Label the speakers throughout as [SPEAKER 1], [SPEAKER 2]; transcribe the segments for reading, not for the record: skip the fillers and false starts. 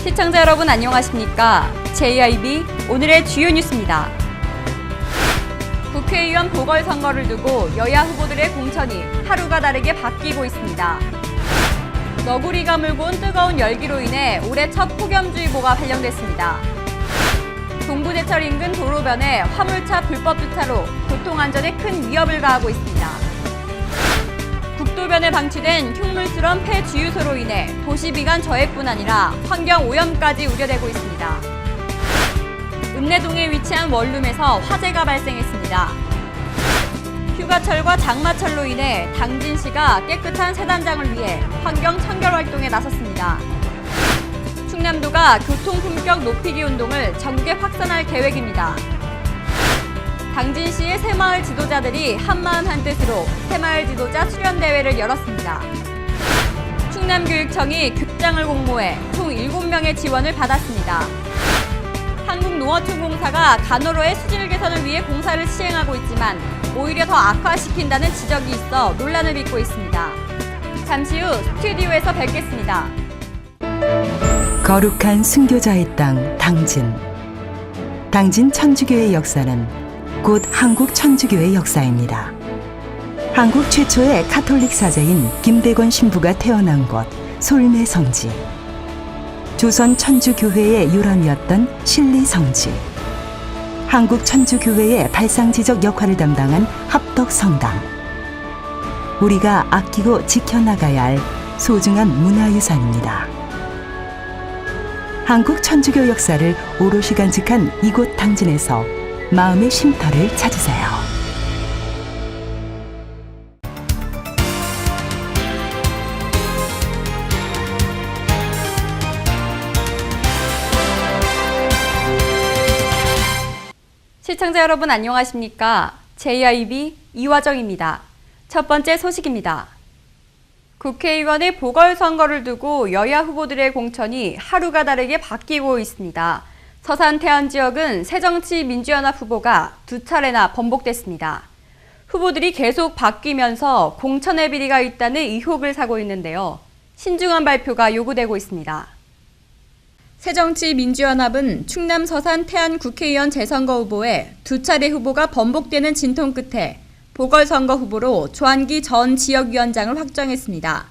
[SPEAKER 1] 시청자 여러분 안녕하십니까? JIB 오늘의 주요 뉴스입니다. 국회의원 보궐선거를 두고 여야 후보들의 공천이 하루가 다르게 바뀌고 있습니다. 너구리가 물고 온 뜨거운 열기로 인해 올해 첫 폭염주의보가 발령됐습니다. 동부제철 인근 도로변에 화물차 불법 주차로 교통안전에 큰 위협을 가하고 있습니다. 국도변에 방치된 흉물스런 폐주유소로 인해 도시비관 저해뿐 아니라 환경 오염까지 우려되고 있습니다. 읍내동에 위치한 원룸에서 화재가 발생했습니다. 휴가철과 장마철로 인해 당진시가 깨끗한 새단장을 위해 환경 청결 활동에 나섰습니다. 충남도가 교통 품격 높이기 운동을 전국에 확산할 계획입니다. 당진시의 새마을 지도자들이 한마음 한뜻으로 새마을 지도자 수련대회를 열었습니다. 충남교육청이 교장을 공모해 총 7명의 지원을 받았습니다. 한국농어촌공사가 간호로의 수질 개선을 위해 공사를 시행하고 있지만 오히려 더 악화시킨다는 지적이 있어 논란을 빚고 있습니다. 잠시 후 스튜디오에서 뵙겠습니다.
[SPEAKER 2] 거룩한 순교자의 땅 당진. 당진 천주교의 역사는 곧 한국 천주교의 역사입니다. 한국 최초의 카톨릭 사제인 김대건 신부가 태어난 곳 솔매 성지. 조선 천주교회의 유람이었던 신리 성지. 한국 천주교회의 발상지적 역할을 담당한 합덕 성당. 우리가 아끼고 지켜나가야 할 소중한 문화유산입니다. 한국 천주교 역사를 오롯이 간직한 이곳 당진에서 마음의 쉼터를 찾으세요.
[SPEAKER 1] 시청자 여러분 안녕하십니까? JIB 이화정입니다. 첫 번째 소식입니다. 국회의원의 보궐선거를 두고 여야 후보들의 공천이 하루가 다르게 바뀌고 있습니다. 서산 태안 지역은 새정치민주연합 후보가 2차례나 번복됐습니다. 후보들이 계속 바뀌면서 공천의 비리가 있다는 의혹을 사고 있는데요. 신중한 발표가 요구되고 있습니다. 새정치민주연합은 충남 서산 태안 국회의원 재선거 후보에 2차례 후보가 번복되는 진통 끝에 보궐선거 후보로 조한기 전 지역위원장을 확정했습니다.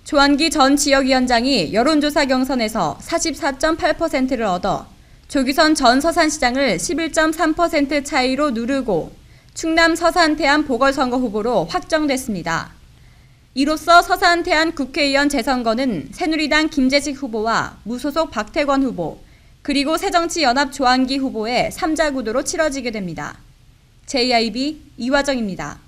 [SPEAKER 1] 조한기 전 지역위원장이 여론조사 경선에서 44.8%를 얻어 조규선 전 서산시장을 11.3% 차이로 누르고 충남 서산 태안 보궐선거 후보로 확정됐습니다. 이로써 서산 태안 국회의원 재선거는 새누리당 김재식 후보와 무소속 박태권 후보, 그리고 새정치연합 조한기 후보의 3자 구도로 치러지게 됩니다. JIB 이화정입니다.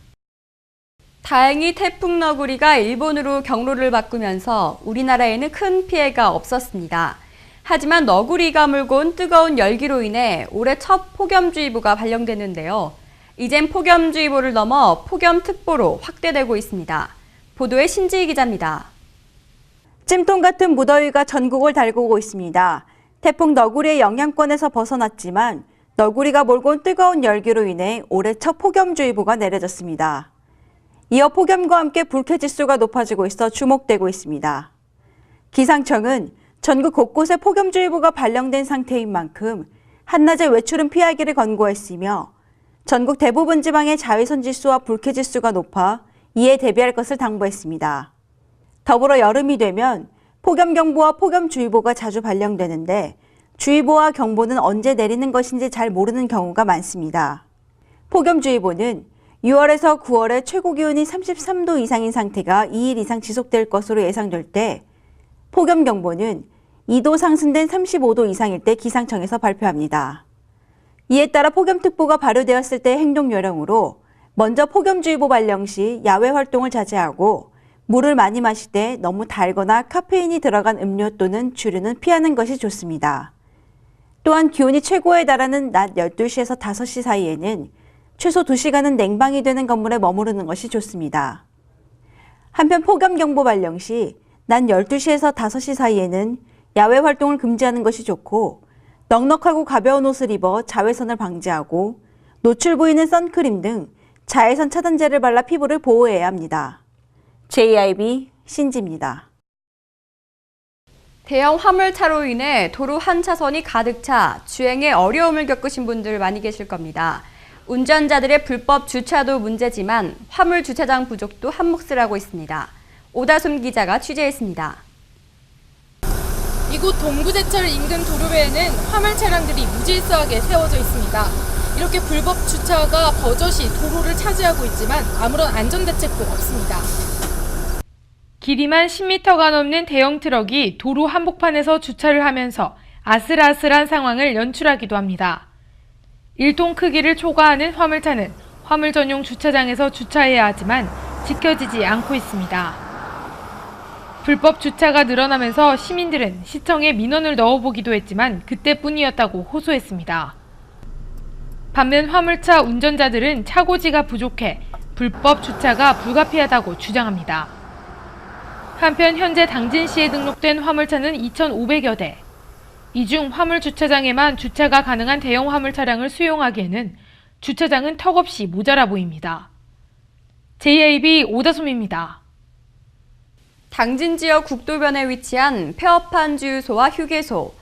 [SPEAKER 1] 다행히 태풍 너구리가 일본으로 경로를 바꾸면서 우리나라에는 큰 피해가 없었습니다. 하지만 너구리가 물고 온 뜨거운 열기로 인해 올해 첫 폭염주의보가 발령됐는데요. 이젠 폭염주의보를 넘어 폭염특보로 확대되고 있습니다. 보도에 신지희 기자입니다.
[SPEAKER 3] 찜통 같은 무더위가 전국을 달구고 있습니다. 태풍 너구리의 영향권에서 벗어났지만 너구리가 몰고 온 뜨거운 열기로 인해 올해 첫 폭염주의보가 내려졌습니다. 이어 폭염과 함께 불쾌지수가 높아지고 있어 주목되고 있습니다. 기상청은 전국 곳곳에 폭염주의보가 발령된 상태인 만큼 한낮에 외출은 피하기를 권고했으며 전국 대부분 지방의 자외선 지수와 불쾌지수가 높아 이에 대비할 것을 당부했습니다. 더불어 여름이 되면 폭염경보와 폭염주의보가 자주 발령되는데 주의보와 경보는 언제 내리는 것인지 잘 모르는 경우가 많습니다. 폭염주의보는 6월에서 9월에 최고 기온이 33도 이상인 상태가 2일 이상 지속될 것으로 예상될 때, 폭염경보는 2도 상승된 35도 이상일 때 기상청에서 발표합니다. 이에 따라 폭염특보가 발효되었을 때의 행동 요령으로 먼저 폭염주의보 발령 시 야외 활동을 자제하고 물을 많이 마실 때 너무 달거나 카페인이 들어간 음료 또는 주류는 피하는 것이 좋습니다. 또한 기온이 최고에 달하는 낮 12시에서 5시 사이에는 최소 2시간은 냉방이 되는 건물에 머무르는 것이 좋습니다. 한편 폭염경보 발령 시 낮 12시에서 5시 사이에는 야외 활동을 금지하는 것이 좋고 넉넉하고 가벼운 옷을 입어 자외선을 방지하고 노출 부위는 선크림 등 자외선 차단제를 발라 피부를 보호해야 합니다. JIB 신지입니다.
[SPEAKER 1] 대형 화물차로 인해 도로 한 차선이 가득 차 주행에 어려움을 겪으신 분들 많이 계실 겁니다. 운전자들의 불법 주차도 문제지만 화물 주차장 부족도 한몫을 하고 있습니다. 오다솜 기자가 취재했습니다.
[SPEAKER 4] 이곳 동부제철 인근 도로에는 화물 차량들이 무질서하게 세워져 있습니다. 이렇게 불법 주차가 버젓이 도로를 차지하고 있지만 아무런 안전대책도 없습니다.
[SPEAKER 5] 길이만 10m가 넘는 대형 트럭이 도로 한복판에서 주차를 하면서 아슬아슬한 상황을 연출하기도 합니다. 1톤 크기를 초과하는 화물차는 화물 전용 주차장에서 주차해야 하지만 지켜지지 않고 있습니다. 불법 주차가 늘어나면서 시민들은 시청에 민원을 넣어보기도 했지만 그때뿐이었다고 호소했습니다. 반면 화물차 운전자들은 차고지가 부족해 불법 주차가 불가피하다고 주장합니다. 한편 현재 당진시에 등록된 화물차는 2,500여 대. 이 중 화물 주차장에만 주차가 가능한 대형 화물 차량을 수용하기에는 주차장은 턱없이 모자라 보입니다. JIB 오다솜입니다.
[SPEAKER 1] 당진 지역 국도변에 위치한 폐업한 주유소와 휴게소.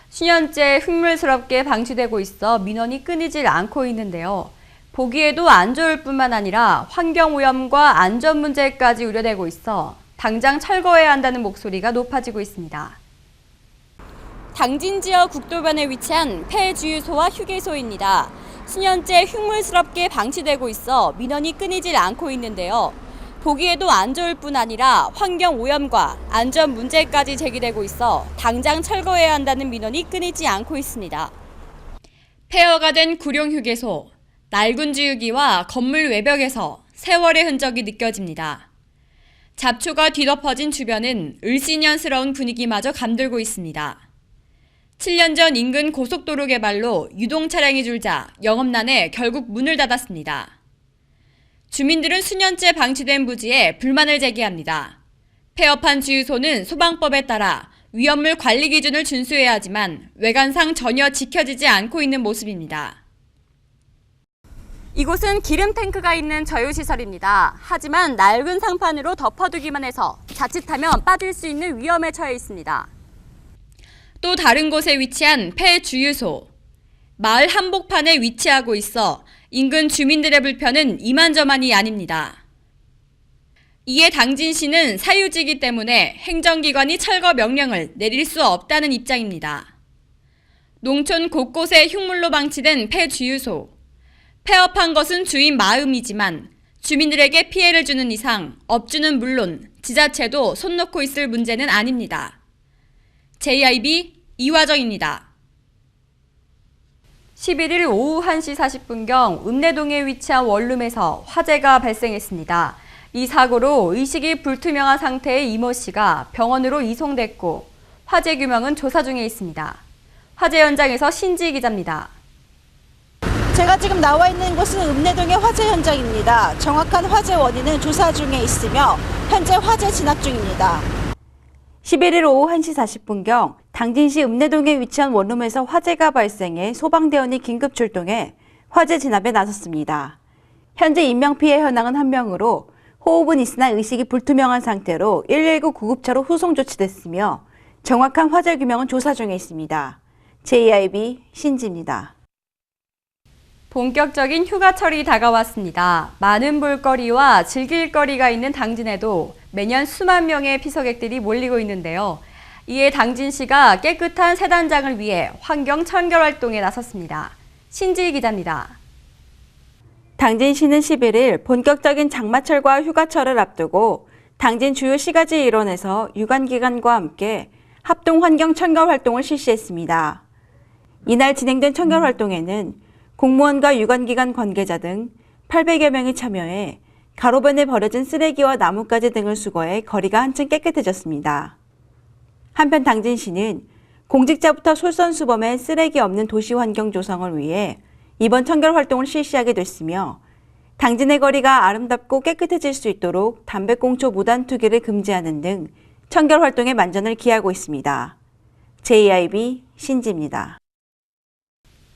[SPEAKER 1] 수년째 흉물스럽게 방치되고 있어 민원이 끊이질 않고 있는데요. 보기에도 안 좋을 뿐만 아니라 환경오염과 안전 문제까지 우려되고 있어 당장 철거해야 한다는 목소리가 높아지고 있습니다. 당진 지역 국도변에 위치한 폐주유소와 휴게소입니다. 수년째 흉물스럽게 방치되고 있어 민원이 끊이질 않고 있는데요. 보기에도 안 좋을 뿐 아니라 환경오염과 안전 문제까지 제기되고 있어 당장 철거해야 한다는 민원이 끊이지 않고 있습니다. 폐허가 된 구룡휴게소, 낡은 주유기와 건물 외벽에서 세월의 흔적이 느껴집니다. 잡초가 뒤덮어진 주변은 을씨년스러운 분위기마저 감돌고 있습니다. 7년 전 인근 고속도로 개발로 유동 차량이 줄자 영업난에 결국 문을 닫았습니다. 주민들은 수년째 방치된 부지에 불만을 제기합니다. 폐업한 주유소는 소방법에 따라 위험물 관리 기준을 준수해야 하지만 외관상 전혀 지켜지지 않고 있는 모습입니다. 이곳은 기름 탱크가 있는 저유시설입니다. 하지만 낡은 상판으로 덮어두기만 해서 자칫하면 빠질 수 있는 위험에 처해 있습니다. 또 다른 곳에 위치한 폐주유소. 마을 한복판에 위치하고 있어 인근 주민들의 불편은 이만저만이 아닙니다. 이에 당진시는 사유지이기 때문에 행정기관이 철거 명령을 내릴 수 없다는 입장입니다. 농촌 곳곳에 흉물로 방치된 폐주유소. 폐업한 것은 주인 마음이지만 주민들에게 피해를 주는 이상 업주는 물론 지자체도 손 놓고 있을 문제는 아닙니다. JIB 이화정입니다. 11일 오후 1시 40분경 읍내동에 위치한 원룸에서 화재가 발생했습니다. 이 사고로 의식이 불투명한 상태의 이모 씨가 병원으로 이송됐고 화재 규명은 조사 중에 있습니다. 화재 현장에서 신지 기자입니다.
[SPEAKER 6] 제가 지금 나와 있는 곳은 읍내동의 화재 현장입니다. 정확한 화재 원인은 조사 중에 있으며 현재 화재 진압 중입니다.
[SPEAKER 3] 11일 오후 1시 40분경 당진시 읍내동에 위치한 원룸에서 화재가 발생해 소방대원이 긴급 출동해 화재 진압에 나섰습니다. 현재 인명피해 현황은 1명으로 호흡은 있으나 의식이 불투명한 상태로 119 구급차로 후송 조치됐으며 정확한 화재 규명은 조사 중에 있습니다. JIB 신지입니다.
[SPEAKER 1] 본격적인 휴가철이 다가왔습니다. 많은 볼거리와 즐길 거리가 있는 당진에도 매년 수만 명의 피서객들이 몰리고 있는데요. 이에 당진시가 깨끗한 세단장을 위해 환경 청결 활동에 나섰습니다. 신지 기자입니다.
[SPEAKER 3] 당진시는 11일 본격적인 장마철과 휴가철을 앞두고 당진 주요 시가지 일원에서 유관기관과 함께 합동 환경 청결 활동을 실시했습니다. 이날 진행된 청결 활동에는 공무원과 유관기관 관계자 등 800여 명이 참여해 가로변에 버려진 쓰레기와 나뭇가지 등을 수거해 거리가 한층 깨끗해졌습니다. 한편 당진시는 공직자부터 솔선수범해 쓰레기 없는 도시 환경 조성을 위해 이번 청결 활동을 실시하게 됐으며 당진의 거리가 아름답고 깨끗해질 수 있도록 담배꽁초 무단 투기를 금지하는 등 청결 활동에 만전을 기하고 있습니다. JIB 신지입니다.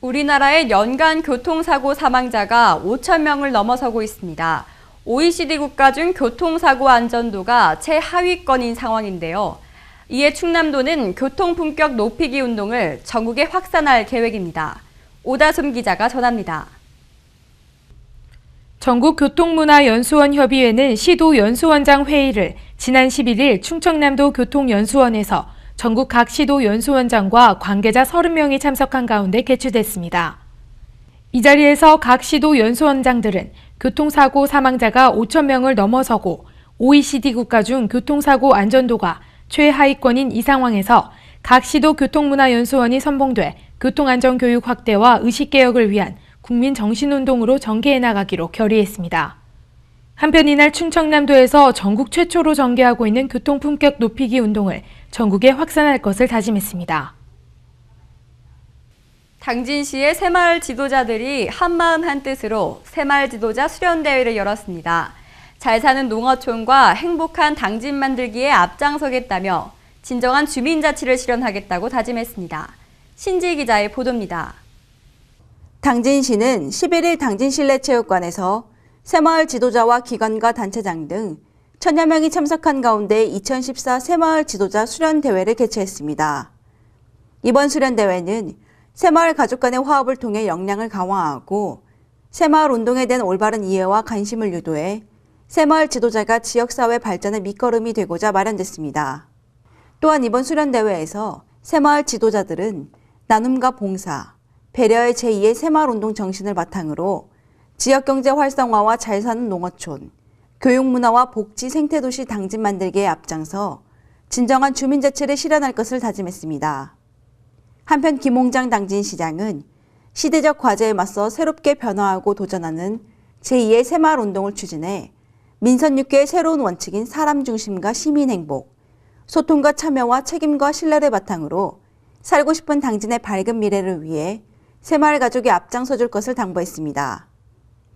[SPEAKER 1] 우리나라의 연간 교통사고 사망자가 5,000명을 넘어서고 있습니다. OECD 국가 중 교통사고 안전도가 최하위권인 상황인데요. 이에 충남도는 교통품격 높이기 운동을 전국에 확산할 계획입니다. 오다솜 기자가 전합니다.
[SPEAKER 5] 전국교통문화연수원협의회는 시도연수원장 회의를 지난 11일 충청남도 교통연수원에서 전국 각 시도 연수원장과 관계자 30명이 참석한 가운데 개최됐습니다. 이 자리에서 각 시도 연수원장들은 교통사고 사망자가 5,000명을 넘어서고 OECD 국가 중 교통사고 안전도가 최하위권인 이 상황에서 각 시도 교통문화연수원이 선봉돼 교통안전교육 확대와 의식개혁을 위한 국민 정신운동으로 전개해 나가기로 결의했습니다. 한편 이날 충청남도에서 전국 최초로 전개하고 있는 교통품격 높이기 운동을 전국에 확산할 것을 다짐했습니다.
[SPEAKER 1] 당진시의 새마을 지도자들이 한마음 한뜻으로 새마을 지도자 수련대회를 열었습니다. 잘 사는 농어촌과 행복한 당진 만들기에 앞장서겠다며 진정한 주민자치를 실현하겠다고 다짐했습니다. 신지 기자의 보도입니다.
[SPEAKER 3] 당진시는 11일 당진실내체육관에서 새마을 지도자와 기관과 단체장 등 1000여 명이 참석한 가운데 2014 새마을 지도자 수련대회를 개최했습니다. 이번 수련대회는 새마을 가족 간의 화합을 통해 역량을 강화하고 새마을 운동에 대한 올바른 이해와 관심을 유도해 새마을 지도자가 지역사회 발전의 밑거름이 되고자 마련됐습니다. 또한 이번 수련대회에서 새마을 지도자들은 나눔과 봉사, 배려의 제2의 새마을운동 정신을 바탕으로 지역경제 활성화와 잘 사는 농어촌, 교육문화와 복지 생태도시 당진 만들기에 앞장서 진정한 주민자치를 실현할 것을 다짐했습니다. 한편 김홍장 당진시장은 시대적 과제에 맞서 새롭게 변화하고 도전하는 제2의 새마을운동을 추진해 민선 6개의 새로운 원칙인 사람 중심과 시민 행복, 소통과 참여와 책임과 신뢰를 바탕으로 살고 싶은 당진의 밝은 미래를 위해 새마을 가족이 앞장서줄 것을 당부했습니다.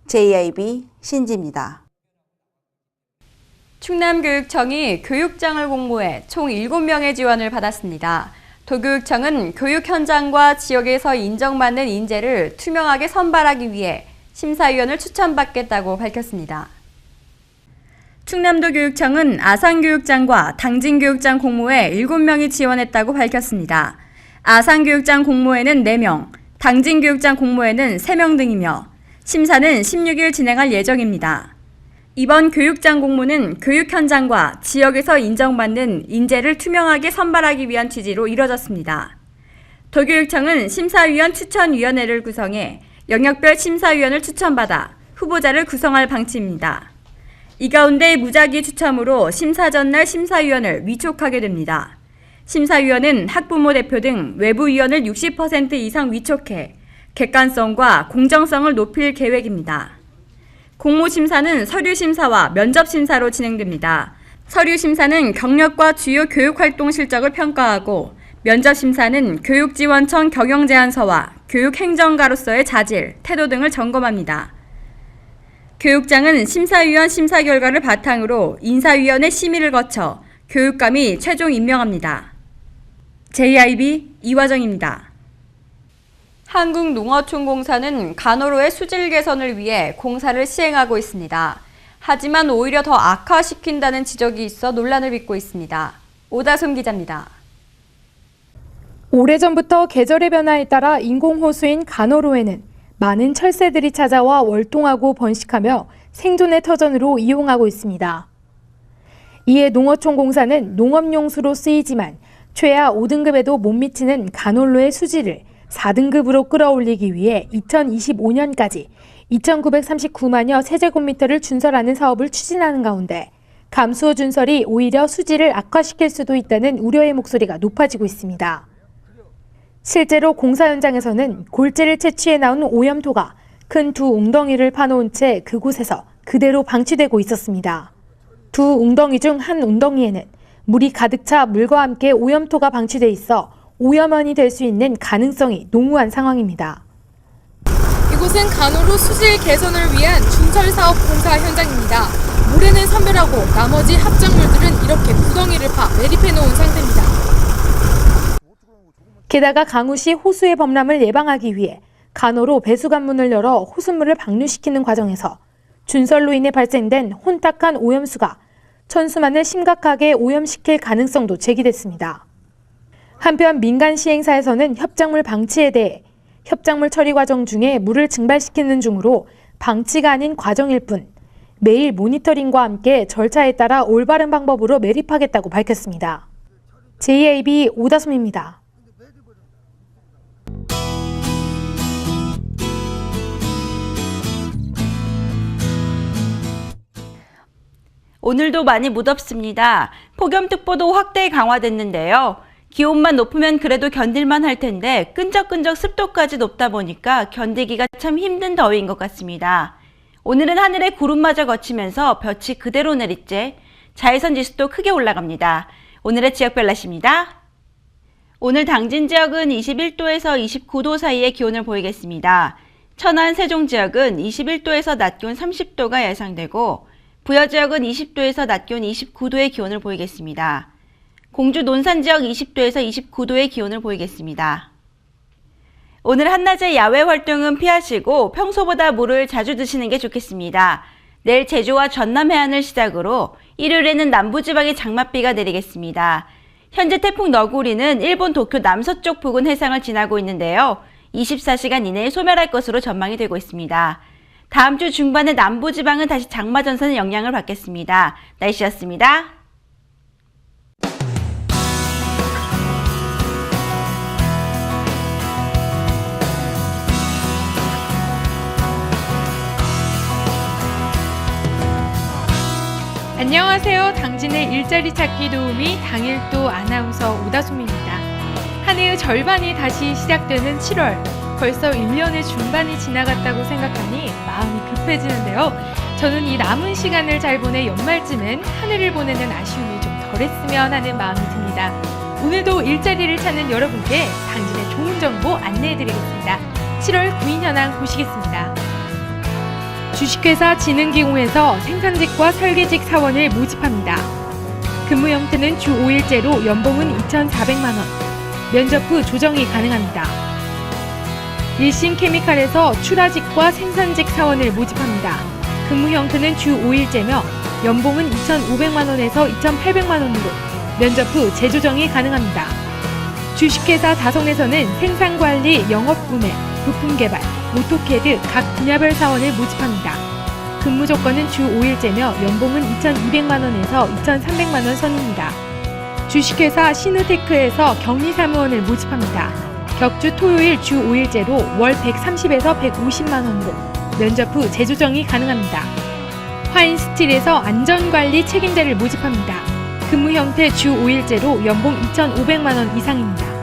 [SPEAKER 3] JIB 신지입니다.
[SPEAKER 1] 충남교육청이 교육장을 공모해 총 7명의 지원을 받았습니다. 도교육청은 교육 현장과 지역에서 인정받는 인재를 투명하게 선발하기 위해 심사위원을 추천받겠다고 밝혔습니다. 충남도 교육청은 아산교육장과 당진교육장 공모에 7명이 지원했다고 밝혔습니다. 아산교육장 공모에는 4명, 당진교육장 공모에는 3명 등이며 심사는 16일 진행할 예정입니다. 이번 교육장 공모는 교육 현장과 지역에서 인정받는 인재를 투명하게 선발하기 위한 취지로 이뤄졌습니다. 도교육청은 심사위원 추천위원회를 구성해 영역별 심사위원을 추천받아 후보자를 구성할 방침입니다. 이 가운데 무작위 추첨으로 심사 전날 심사위원을 위촉하게 됩니다. 심사위원은 학부모 대표 등 외부 위원을 60% 이상 위촉해 객관성과 공정성을 높일 계획입니다. 공모심사는 서류심사와 면접심사로 진행됩니다. 서류심사는 경력과 주요 교육활동 실적을 평가하고 면접심사는 교육지원청 경영제안서와 교육행정가로서의 자질, 태도 등을 점검합니다. 교육장은 심사위원 심사 결과를 바탕으로 인사위원회 심의를 거쳐 교육감이 최종 임명합니다. JIB 이화정입니다. 한국농어촌공사는 간호로의 수질 개선을 위해 공사를 시행하고 있습니다. 하지만 오히려 더 악화시킨다는 지적이 있어 논란을 빚고 있습니다. 오다솜 기자입니다.
[SPEAKER 5] 오래전부터 계절의 변화에 따라 인공호수인 간호로에는 많은 철새들이 찾아와 월동하고 번식하며 생존의 터전으로 이용하고 있습니다. 이에 농어촌공사는 농업용수로 쓰이지만 최하 5등급에도 못 미치는 간홀로의 수질을 4등급으로 끌어올리기 위해 2025년까지 2,939만여 세제곱미터를 준설하는 사업을 추진하는 가운데 감수호 준설이 오히려 수질을 악화시킬 수도 있다는 우려의 목소리가 높아지고 있습니다. 실제로 공사 현장에서는 골재를 채취해 나온 오염토가 큰 두 웅덩이를 파놓은 채 그곳에서 그대로 방치되고 있었습니다. 두 웅덩이 중 한 웅덩이에는 물이 가득 차 물과 함께 오염토가 방치돼 있어 오염원이 될 수 있는 가능성이 농후한 상황입니다.
[SPEAKER 4] 이곳은 간호로 수질 개선을 위한 준설 사업 공사 현장입니다. 모래는 선별하고 나머지 합작물들은 이렇게 구덩이를 파 매립해 놓은 상태입니다.
[SPEAKER 5] 게다가 강우시 호수의 범람을 예방하기 위해 간호로 배수관문을 열어 호수물을 방류시키는 과정에서 준설로 인해 발생된 혼탁한 오염수가 천수만을 심각하게 오염시킬 가능성도 제기됐습니다. 한편 민간 시행사에서는 협작물 방치에 대해 협작물 처리 과정 중에 물을 증발시키는 중으로 방치가 아닌 과정일 뿐 매일 모니터링과 함께 절차에 따라 올바른 방법으로 매립하겠다고 밝혔습니다. JAB 오다솜입니다.
[SPEAKER 7] 오늘도 많이 무덥습니다. 폭염특보도 확대 강화됐는데요. 기온만 높으면 그래도 견딜만 할 텐데 끈적끈적 습도까지 높다 보니까 견디기가 참 힘든 더위인 것 같습니다. 오늘은 하늘에 구름마저 걷히면서 볕이 그대로 내리째 자외선 지수도 크게 올라갑니다. 오늘의 지역별 날씨입니다. 오늘 당진 지역은 21도에서 29도 사이의 기온을 보이겠습니다. 천안, 세종 지역은 21도에서 낮 기온 30도가 예상되고 부여 지역은 20도에서 낮 기온 29도의 기온을 보이겠습니다. 공주, 논산 지역 20도에서 29도의 기온을 보이겠습니다. 오늘 한낮에 야외 활동은 피하시고 평소보다 물을 자주 드시는 게 좋겠습니다. 내일 제주와 전남 해안을 시작으로 일요일에는 남부지방에 장맛비가 내리겠습니다. 현재 태풍 너구리는 일본 도쿄 남서쪽 부근 해상을 지나고 있는데요. 24시간 이내에 소멸할 것으로 전망이 되고 있습니다. 다음 주 중반에 남부지방은 다시 장마전선의 영향을 받겠습니다. 날씨였습니다.
[SPEAKER 5] 안녕하세요. 당진의 일자리 찾기 도우미 당일도 아나운서 오다솜입니다. 한 해의 절반이 다시 시작되는 7월. 벌써 1년의 중반이 지나갔다고 생각하니 마음이 급해지는데요. 저는 이 남은 시간을 잘 보내 연말쯤엔 하늘을 보내는 아쉬움이 좀 덜했으면 하는 마음이 듭니다. 오늘도 일자리를 찾는 여러분께 당진의 좋은 정보 안내해드리겠습니다. 7월 구인 현황 보시겠습니다. 주식회사 진흥기공에서 생산직과 설계직 사원을 모집합니다. 근무 형태는 주 5일제로 연봉은 2,400만 원, 면접 후 조정이 가능합니다. 일신케미칼에서 출하직과 생산직 사원을 모집합니다. 근무 형태는 주 5일제며 연봉은 2,500만 원에서 2,800만 원으로 면접 후 재조정이 가능합니다. 주식회사 다성에서는 생산관리, 영업구매, 부품개발, 오토캐드 각 분야별 사원을 모집합니다. 근무 조건은 주 5일제며 연봉은 2,200만 원에서 2,300만 원 선입니다. 주식회사 시누테크에서 격리사무원을 모집합니다. 격주 토요일 주 5일제로 월 130에서 150만 원으로 면접 후 재조정이 가능합니다. 화인스틸에서 안전관리 책임자를 모집합니다. 근무 형태 주 5일제로 연봉 2,500만 원 이상입니다.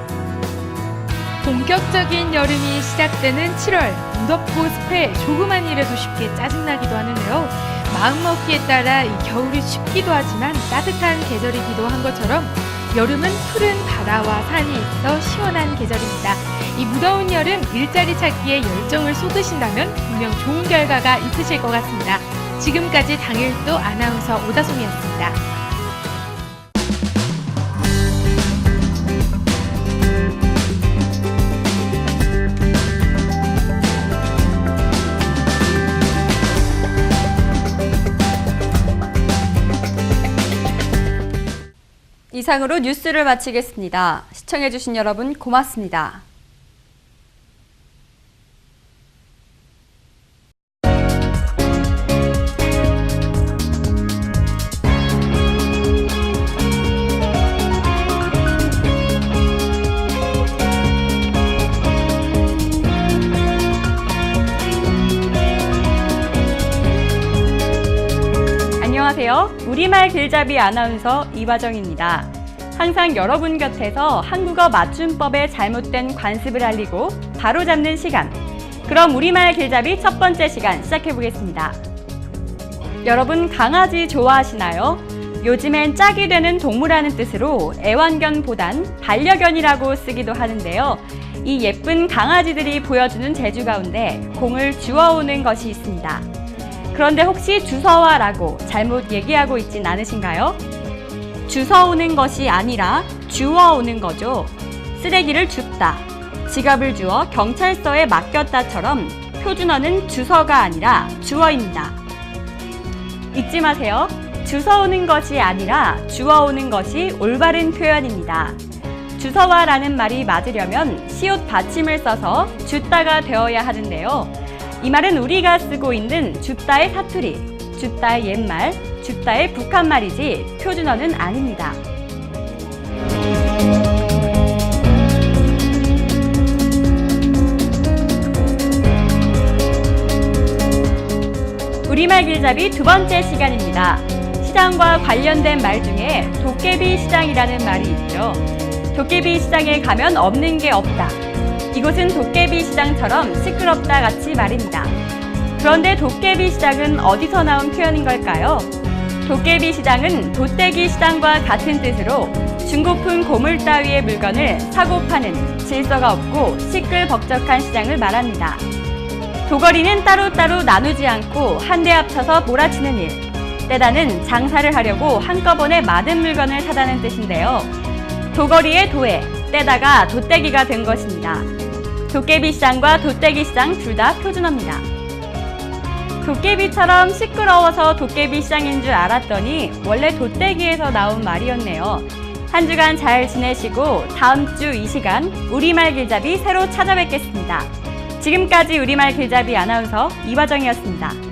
[SPEAKER 5] 본격적인 여름이 시작되는 7월, 무덥고 습해 조그만 일에도 쉽게 짜증나기도 하는데요. 마음먹기에 따라 이 겨울이 춥기도 하지만 따뜻한 계절이기도 한 것처럼 여름은 푸른 바다와 산이 있어 시원한 계절입니다. 이 무더운 여름 일자리 찾기에 열정을 쏟으신다면 분명 좋은 결과가 있으실 것 같습니다. 지금까지 당일도 아나운서 오다솜이었습니다.
[SPEAKER 1] 이상으로 뉴스를 마치겠습니다. 시청해주신 여러분 고맙습니다. 안녕하세요. 우리말 길잡이 아나운서 이화정입니다. 항상 여러분 곁에서 한국어 맞춤법의 잘못된 관습을 알리고 바로잡는 시간. 그럼 우리말 길잡이 첫 번째 시간 시작해보겠습니다. 여러분 강아지 좋아하시나요? 요즘엔 짝이 되는 동물하는 뜻으로 애완견보단 반려견이라고 쓰기도 하는데요. 이 예쁜 강아지들이 보여주는 재주 가운데 공을 주워오는 것이 있습니다. 그런데 혹시 주워와라고 잘못 얘기하고 있진 않으신가요? 주워오는 것이 아니라 주워오는 거죠. 쓰레기를 줍다, 지갑을 주워 경찰서에 맡겼다처럼 표준어는 주서가 아니라 주어입니다. 잊지 마세요.
[SPEAKER 8] 주워오는 것이 아니라 주워오는 것이 올바른 표현입니다. 주서와라는 말이 맞으려면 시옷 받침을 써서 줍다가 되어야 하는데요. 이 말은 우리가 쓰고 있는 줍다의 사투리, 줍다의 옛말, 줍다의 북한말이지 표준어는 아닙니다. 우리말 길잡이 두 번째 시간입니다. 시장과 관련된 말 중에 도깨비 시장이라는 말이 있죠. 도깨비 시장에 가면 없는 게 없다. 이곳은 도깨비 시장처럼 시끄럽다 같이 말입니다. 그런데 도깨비 시장은 어디서 나온 표현인 걸까요? 도깨비 시장은 돗대기 시장과 같은 뜻으로 중고품 고물 따위의 물건을 사고 파는 질서가 없고 시끌벅적한 시장을 말합니다. 도거리는 따로따로 나누지 않고 한데 합쳐서 몰아치는 일. 떼다는 장사를 하려고 한꺼번에 많은 물건을 사다는 뜻인데요. 도거리의 도에, 떼다가 돗대기가 된 것입니다. 도깨비 시장과 돗대기 시장 둘 다 표준어입니다. 도깨비처럼 시끄러워서 도깨비 시장인 줄 알았더니 원래 돗대기에서 나온 말이었네요. 한 주간 잘 지내시고 다음 주 이 시간 우리말 길잡이 새로 찾아뵙겠습니다. 지금까지 우리말 길잡이 아나운서 이화정이었습니다.